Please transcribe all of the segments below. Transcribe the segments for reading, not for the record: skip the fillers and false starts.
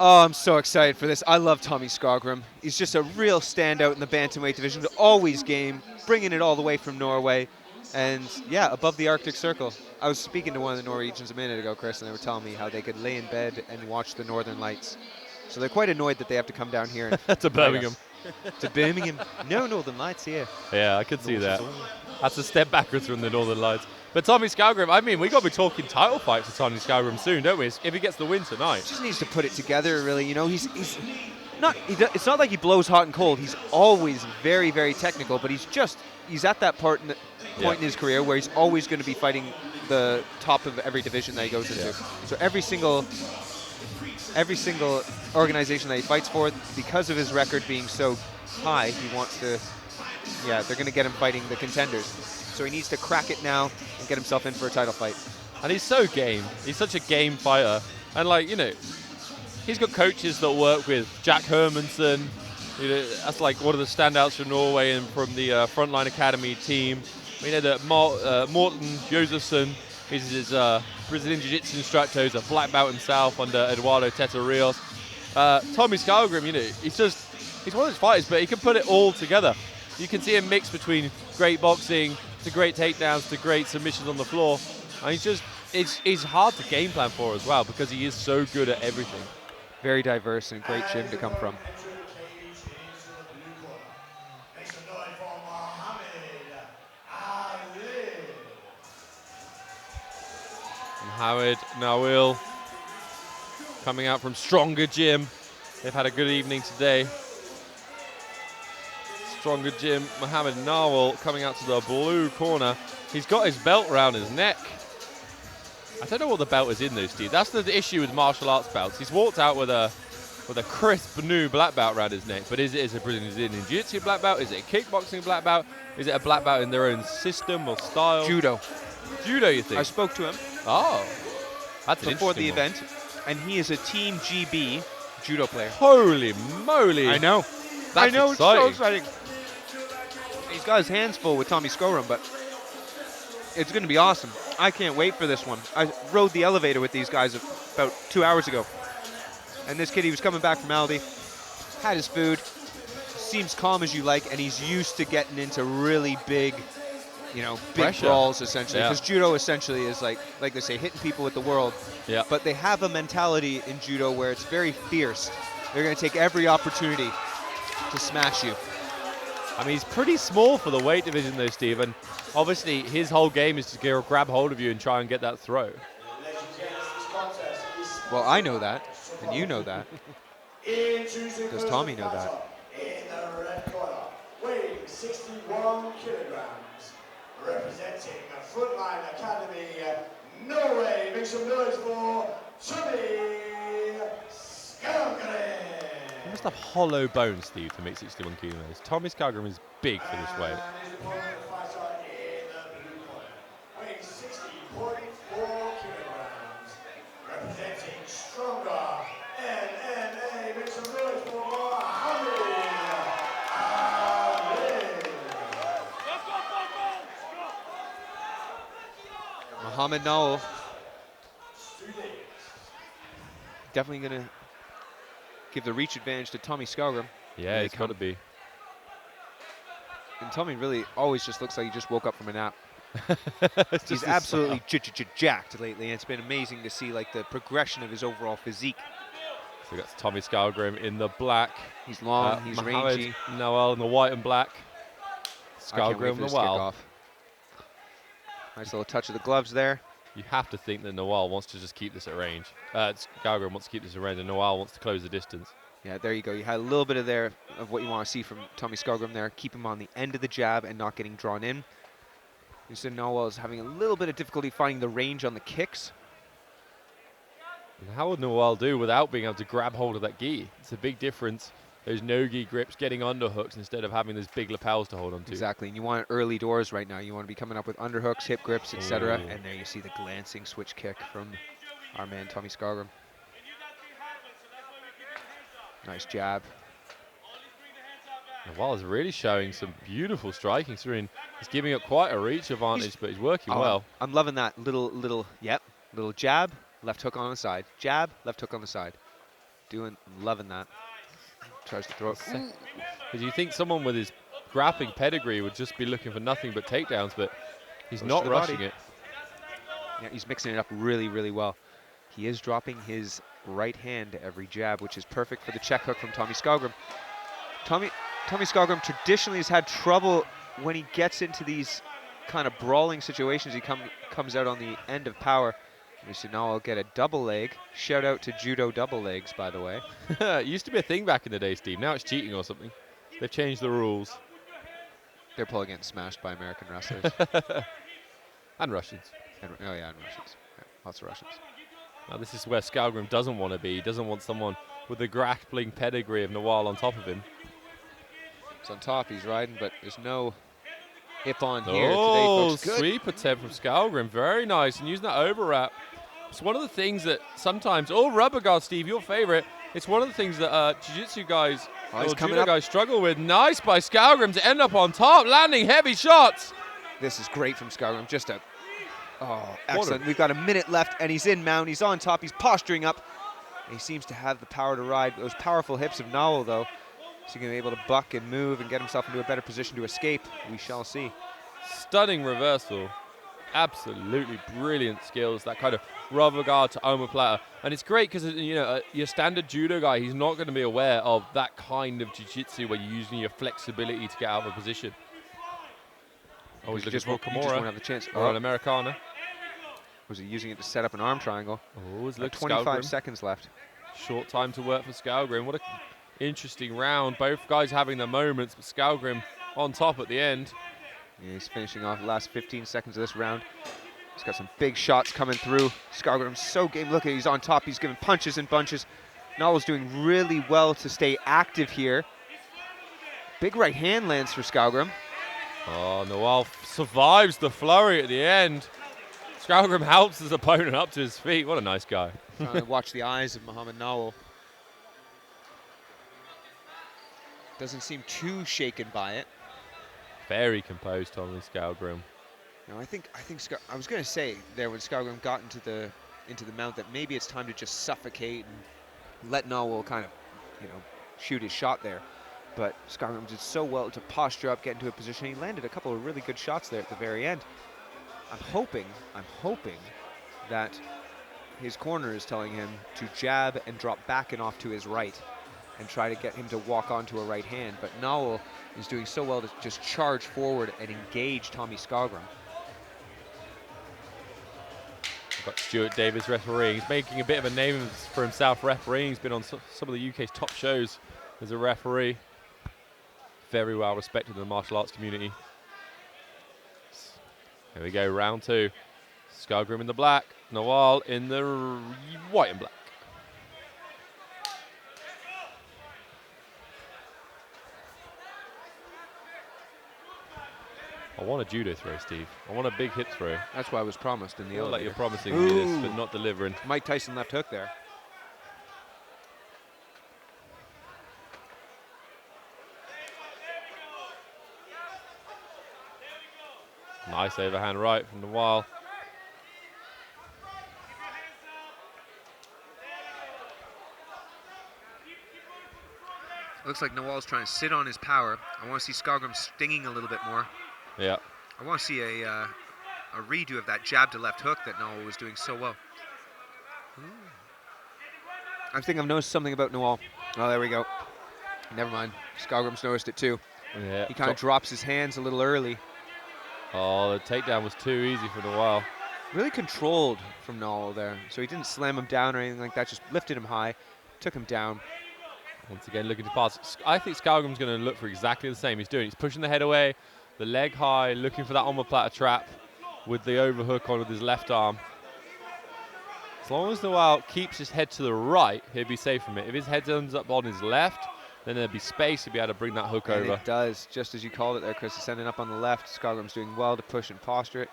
Oh, I'm so excited for this. I love Tommy Skaugrim. He's just a real standout in the bantamweight division. Always game, bringing it all the way from Norway. And, yeah, above the Arctic Circle. I was speaking to one of the Norwegians a minute ago, Chris, and they were telling me how they could lay in bed and watch the Northern Lights. So they're quite annoyed that they have to come down here and to fight Birmingham. us. To Birmingham. No Northern Lights here. Yeah, I could see that. That's a step backwards from the Northern Lights. But Tommy Skaugrim, I mean, we got to be talking title fight for Tommy Skaugrim soon, don't we? If he gets the win tonight. Just needs to put it together, really. You know, he's not. It's not like he blows hot and cold. He's always very, very technical. But he's at that point in his career where he's always going to be fighting the top of every division that he goes into. So every single organization that he fights for, because of his record being so high, he wants to. Yeah, they're going to get him fighting the contenders. So he needs to crack it now and get himself in for a title fight. And he's so game. He's such a game fighter. And, like, you know, he's got coaches that work with Jack Hermansen. You know, that's like one of the standouts from Norway and from the Frontline Academy team. We know that Morten Josefsson is his Brazilian Jiu-Jitsu instructor. He's a black belt himself under Eduardo Teta Rios. Tommy Skaugrim, you know, he's one of those fighters, but he can put it all together. You can see him mix between great boxing to great takedowns to great submissions on the floor. And he's hard to game plan for as well because he is so good at everything. Very diverse and great gym to come from. Mohamed, Nawal coming out from Stronger Gym. They've had a good evening today. Stronger Gym, Mohamed Nawal coming out to the blue corner. He's got his belt around his neck. I don't know what the belt is in though, Steve. That's the issue with martial arts belts. He's walked out with a crisp new black belt around his neck, but is it a Brazilian Jiu-Jitsu black belt? Is it a kickboxing black belt? Is it a black belt in their own system or style? Judo. Judo, you think? I spoke to him. Oh, that's before the event, and he is a Team GB judo player. Holy moly! I know. That's exciting. It's so exciting. He's got his hands full with Tommy Skaugrim, but it's going to be awesome. I can't wait for this one. I rode the elevator with these guys about 2 hours ago. And this kid, he was coming back from Aldi, had his food, seems calm as you like, and he's used to getting into really big, big pressure. brawls, essentially. Because judo essentially is like they say, hitting people with the world. Yeah. But they have a mentality in judo where it's very fierce. They're going to take every opportunity to smash you. I mean, he's pretty small for the weight division, though, Steve. And obviously, his whole game is to grab hold of you and try and get that throw. Well, I know that, and you know that. Does Tommy know that? In the red corner, weighing 61 kilograms, representing the Frontline Academy, Norway. Make some noise for Tommy Skaugrim. He must have hollow bones, Steve, to make 61 kilos. Tommy Skaugrim is big for this weight. Weighing 60.4 kilograms, representing Stronger NNA. Make some noise for Mohamed Nawal. Definitely going to give the reach advantage to Tommy Skaugrim. Yeah, it's got to be. And Tommy really always just looks like he just woke up from a nap. He's absolutely jacked lately, and it's been amazing to see like the progression of his overall physique. So we got Tommy Skaugrim in the black. He's long, he's Mohamed rangy. Nawal in the white and black. Skaugrim, Nawal. Nice little touch of the gloves there. You have to think that Nawal wants to just keep this at range. Skaugrim wants to keep this at range, and Nawal wants to close the distance. Yeah, there you go. You had a little bit of what you want to see from Tommy Skaugrim there. Keep him on the end of the jab and not getting drawn in. You said Nawal is having a little bit of difficulty finding the range on the kicks. And how would Nawal do without being able to grab hold of that gi? It's a big difference. Those no-gi grips, getting underhooks instead of having those big lapels to hold on to. Exactly, and you want early doors right now. You want to be coming up with underhooks, hip grips, etc. And there you see the glancing switch kick from our man Tommy Skaugrim. Nice jab. Nawal is really showing some beautiful striking through. He's giving up quite a reach advantage, but he's working well. I'm loving that little jab, left hook on the side. Jab, left hook on the side. Loving that. Tries to throw it. Because you think someone with his grappling pedigree would just be looking for nothing but takedowns, but he's Goes not to the rushing body. it. Yeah, he's mixing it up really, really well. He is dropping his right hand to every jab, which is perfect for the check hook from Tommy Skaugrim. Tommy Skaugrim traditionally has had trouble when he gets into these kind of brawling situations. He comes out on the end of power. We see Nawal get a double leg. Shout out to judo double legs, by the way. It used to be a thing back in the day, Steve. Now it's cheating or something. They've changed the rules. They're probably getting smashed by American wrestlers. And Russians. And Russians. Yeah, lots of Russians. Now this is where Skaugrim doesn't want to be. He doesn't want someone with the grappling pedigree of Nawal on top of him. It's on top, he's riding, but there's no hip on here Oh, today, folks. Good. sweep attempt from Skaugrim. Very nice. And using that over wrap. It's one of the things that sometimes, rubber guard, Steve, your favorite. It's one of the things that jiu-jitsu guys or judo guys struggle with. Nice by Skaugrim to end up on top, landing heavy shots. This is great from Skaugrim. Excellent. We've got a minute left, and he's in mount. He's on top. He's posturing up. He seems to have the power to ride. Those powerful hips of Nawal, though. Is he going to be able to buck and move and get himself into a better position to escape? We shall see. Stunning reversal. Absolutely brilliant skills. That kind of rubber guard to omoplata. And it's great because, your standard judo guy, he's not going to be aware of that kind of jiu-jitsu where you're using your flexibility to get out of a position. Oh, he's looking for just won't Kimura have the chance. or an Americana. Was he using it to set up an arm triangle? Oh, it's 25 seconds left. Short time to work for Skaugrim. What an interesting round. Both guys having their moments, but Skaugrim on top at the end. Yeah, he's finishing off the last 15 seconds of this round. He's got some big shots coming through. Skaugrim's so game. Look, he's on top. He's giving punches and bunches. Nawal's doing really well to stay active here. Big right hand lands for Skaugrim. Oh, Nawal survives the flurry at the end. Skaugrim helps his opponent up to his feet. What a nice guy. Trying to watch the eyes of Mohamed Nawal. Doesn't seem too shaken by it. Very composed, Tommy Skaugrim. No, I think I was going to say there when Skaugrim got into the mount that maybe it's time to just suffocate and let Nawal kind of, shoot his shot there. But Skaugrim did so well to posture up, get into a position. He landed a couple of really good shots there at the very end. I'm hoping that his corner is telling him to jab and drop back and off to his right and try to get him to walk onto a right hand. But Nawal is doing so well to just charge forward and engage Tommy Skaugrim. We've got Stuart Davis refereeing. He's making a bit of a name for himself refereeing. He's been on some of the UK's top shows as a referee. Very well respected in the martial arts community. Here we go, round two. Skaugrim in the black, Nawal in the white and black. I want a judo throw, Steve. I want a big hip throw. That's what I was promised in the Like elevator. you're promising me this, but not delivering. Mike Tyson left hook there. Nice overhand right from Nawal. Looks like Nawal's trying to sit on his power. I want to see Skaugrim stinging a little bit more. Yeah. I want to see a redo of that jab to left hook that Nawal was doing so well. I think I've noticed something about Nawal. Oh, there we go. Never mind. Skaugrim's noticed it too. Yeah. He kind of drops his hands a little early. Oh, the takedown was too easy for Nawal. Really controlled from Nawal there. So he didn't slam him down or anything like that, just lifted him high, took him down. Once again, looking to pass. I think Skaugrim's going to look for exactly the same he's doing. He's pushing the head away, the leg high, looking for that omoplata trap with the overhook on with his left arm. As long as Nawal keeps his head to the right, he'll be safe from it. If his head ends up on his left, then there'll be space to be able to bring that hook And over. it does, just as you called it there, Chris. It's ending up on the left. Skaugrim's doing well to push and posture it.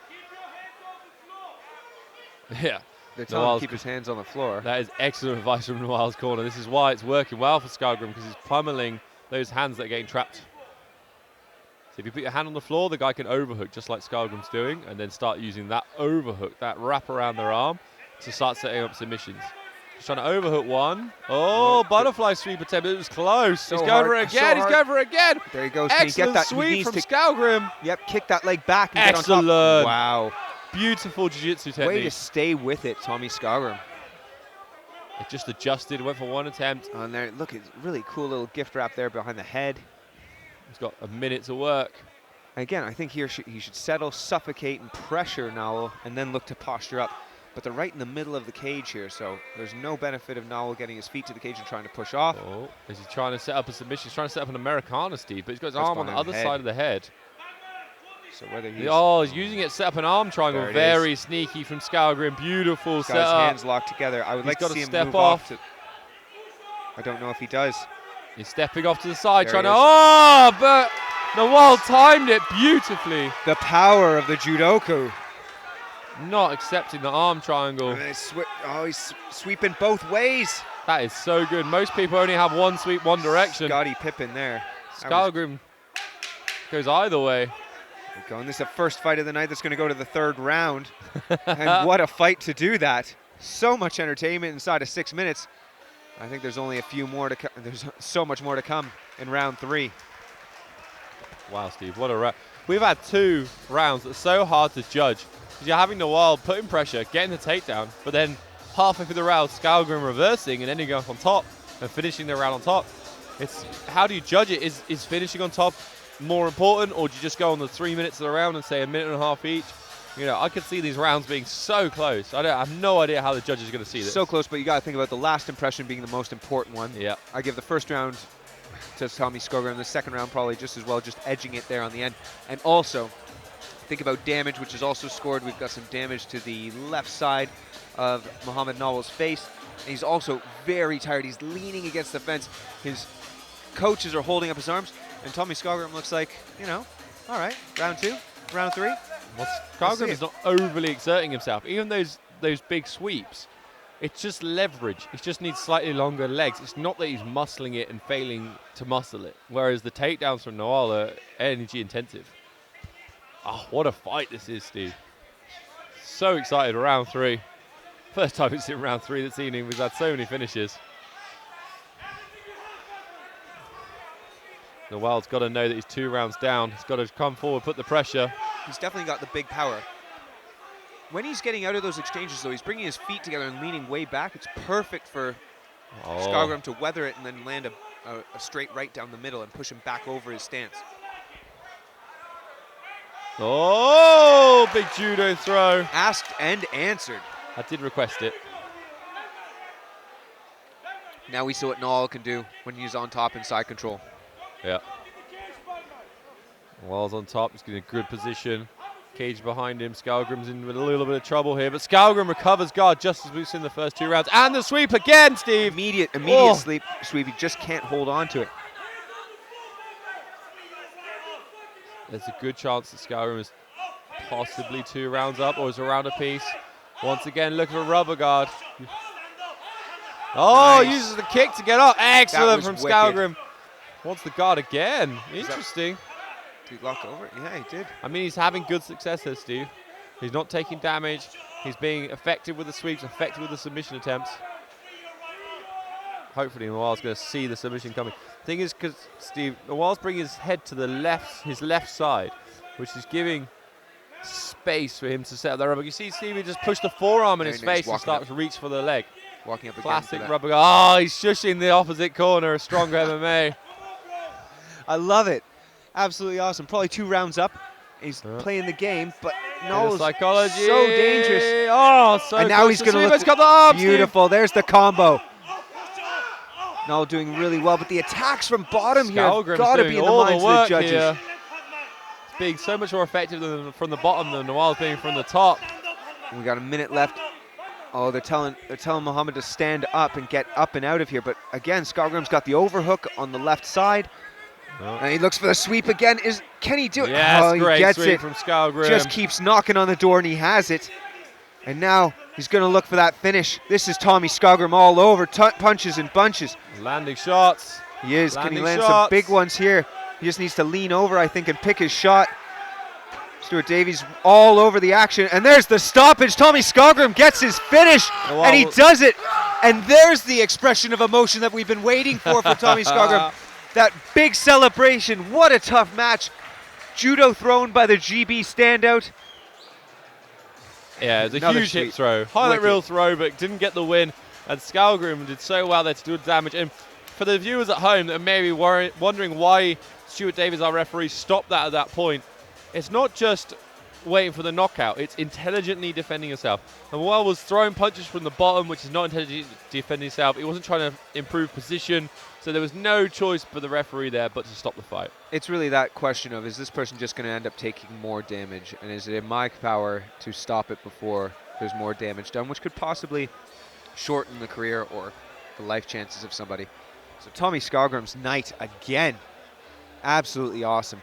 Yeah. They're telling him Nawal's to keep his hands on the floor. That is excellent advice from Nawal's corner. This is why it's working well for Skaugrim, because he's pummeling those hands that are getting trapped. So if you put your hand on the floor, the guy can overhook just like Skaugrim's doing, and then start using that overhook, that wrap around their arm, to start setting up submissions. He's trying to overhook one. Oh, butterfly sweep attempt. It was close. So He's going for hard, it again. so He's going for it again. There he goes. Can he Excellent get that? sweep from to, Skaugrim. Yep, kick that leg back and Excellent. get on top. Wow. Beautiful jiu-jitsu technique. Way to stay with it, Tommy Skaugrim. It just adjusted, went for one attempt. On there, look, it's really cool little gift wrap there behind the head. He's got a minute to work. Again, I think he should settle, suffocate, and pressure Nawal, and then look to posture up. But they're right in the middle of the cage here, so there's no benefit of Nawal getting his feet to the cage and trying to push off. Oh, is he trying to set up a submission? He's trying to set up an Americana, Steve, but he's got his That's arm on the behind other the side of the head. So whether he's He's using it to set up an arm triangle. There it Very sneaky from Skaugrim. Beautiful got his setup. hands locked together. I would He's like to gotta see him step move off. off. I don't know if he does. He's stepping off to the side, There trying he to. is. Oh, but Nawal timed it beautifully. The power of the judoka. Not accepting the arm triangle. And he's sweeping both ways. That is so good. Most people only have one sweep, one direction. Scotty Pippen there. That was Skaugrim goes either way. going. This is the first fight of the night that's going to go to the third round. And what a fight to do that. So much entertainment inside of 6 minutes. I think there's only a few more to come. There's so much more to come in round 3. Wow, Steve, what a round. We've had 2 rounds that's so hard to judge. Because you're having Nawal putting pressure, getting the takedown, but then halfway through the round, Skaugrim reversing and ending up on top and finishing the round on top. It's how do you judge it? Is finishing on top more important, or do you just go on the 3 minutes of the round and say a minute and a half each? You know, I could see these rounds being so close. I have no idea how the judges are going to see this. So close, but you got to think about the last impression being the most important one. Yeah. I give the first round to Tommy Skaugrim, the second round probably just as well, just edging it there on the end. And also, think about damage, which is also scored. We've got some damage to the left side of Mohamed Nawal's face. And he's also very tired. He's leaning against the fence. His coaches are holding up his arms, and Tommy Skaugrim looks like, you know, all right, round 2, round 3. Well, Skaugrim is not overly exerting himself. Even those big sweeps, it's just leverage. He just needs slightly longer legs. It's not that he's muscling it and failing to muscle it. Whereas the takedowns from Nawal are energy intensive. Oh, what a fight this is, Steve. So excited, round 3. First time it's in round 3 this evening. We've had so many finishes. Nawal's got to know that he's 2 rounds down. He's got to come forward, put the pressure. He's definitely got the big power. When he's getting out of those exchanges, though, he's bringing his feet together and leaning way back. It's perfect for Skaugrim to weather it and then land a straight right down the middle and push him back over his stance. Oh, big judo throw. Asked and answered. I did request it. Now we see what Nawal can do when he's on top in side control. Yeah. Nawal's on top. He's getting a good position. Cage behind him. Skaugrim's in with a little bit of trouble here, but Skaugrim recovers guard just as we've seen the first 2 rounds. And the sweep again, Steve. Immediate sweep. He just can't hold on to it. There's a good chance that Skaugrim is possibly 2 rounds up, or is a round apiece. Once again, looking for rubber guard. Oh, Nice. uses the kick to get up. Excellent from was wicked. Skaugrim. Wants the guard again. Interesting. Did he lock over? Yeah, he did. I mean, he's having good success here, Steve. He's not taking damage. He's being effective with the sweeps, effective with the submission attempts. Hopefully, Nawal's going to see the submission coming. Thing is, because Steve, Nawal's bringing his head to the his left side, which is giving space for him to set up that rubber. You see, Steve, he just pushed the forearm in Very his nice. face and Walking starts up. to reach for the leg. Walking up again. Classic for that. rubber guard. Oh, he's shushing the opposite corner. A stronger MMA. I love it. Absolutely awesome. Probably 2 rounds up. He's playing the game, but Nawal's psychology. so dangerous. Oh, so And now close he's to going to sweep. look It's got the arm, beautiful. There's the combo. Nawal doing really well, but the attacks from bottom here have Skaugrim's got to doing be in the all minds the of the work judges. here. It's being so much more effective than from the bottom than Nawal's being from the top. We got a minute left. Oh, they're telling Mohamed to stand up and get up and out of here. But again, Skaugrim's got the overhook on the left side. Oh. And he looks for the sweep again. Can he do it? Yes, oh, he great gets sweep it. from Skaugrim. Just keeps knocking on the door, and he has it. And now he's going to look for that finish. This is Tommy Skaugrim all over. Punches and bunches. Landing shots. He is. Can he Landing land shots. some big ones here? He just needs to lean over, I think, and pick his shot. Stuart Davies all over the action. And there's the stoppage. Tommy Skaugrim gets his finish, Nawal and he will- does it And there's the expression of emotion that we've been waiting for Tommy Skaugrim. That big celebration. What a tough match. Judo thrown by the GB standout. Yeah, it was a Another huge hip sweep. throw. Highlight Wicked. reel throw, but didn't get the win. And Skaugrim did so well there to do damage. And for the viewers at home that are maybe wondering why Stuart Davies, our referee, stopped that at that point, it's not just waiting for the knockout, it's intelligently defending yourself. And Nawal was throwing punches from the bottom, which is not intelligently defending yourself. He wasn't trying to improve position, so there was no choice for the referee there but to stop the fight. It's really that question of, is this person just going to end up taking more damage? And is it in my power to stop it before there's more damage done, which could possibly shorten the career or the life chances of somebody. So Tommy Skaugrim's night again. Absolutely awesome.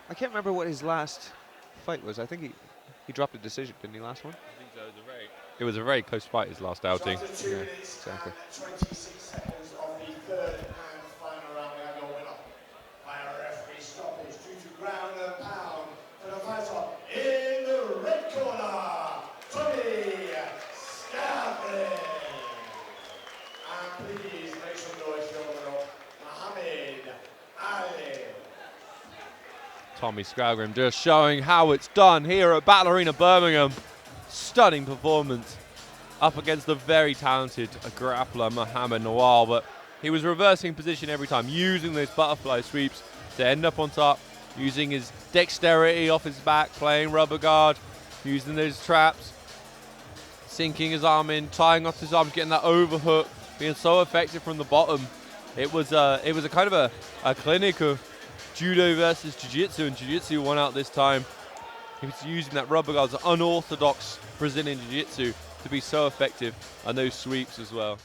I can't remember what his last fight was. I think he dropped a decision, didn't he, last one? I think so. It was a very close fight, his last outing. Yeah, exactly. 26 seconds of the third and final round. We have your winner by a referee stoppage due to ground and pound for the fighter in the red corner, Tommy Skaugrim. And please make some noise for your winner, Mohamed Ali. Tommy Skaugrim just showing how it's done here at Battle Arena Birmingham. Stunning performance up against the very talented grappler Mohamed Nawal, but he was reversing position every time, using those butterfly sweeps to end up on top, using his dexterity off his back, playing rubber guard, using those traps, sinking his arm in, tying off his arms, getting that overhook, being so effective from the bottom. It was a kind of a clinic of judo versus jiu-jitsu, and jiu-jitsu won out this time. He was using that rubber guard, the unorthodox Brazilian jiu-jitsu, to be so effective, and those sweeps as well.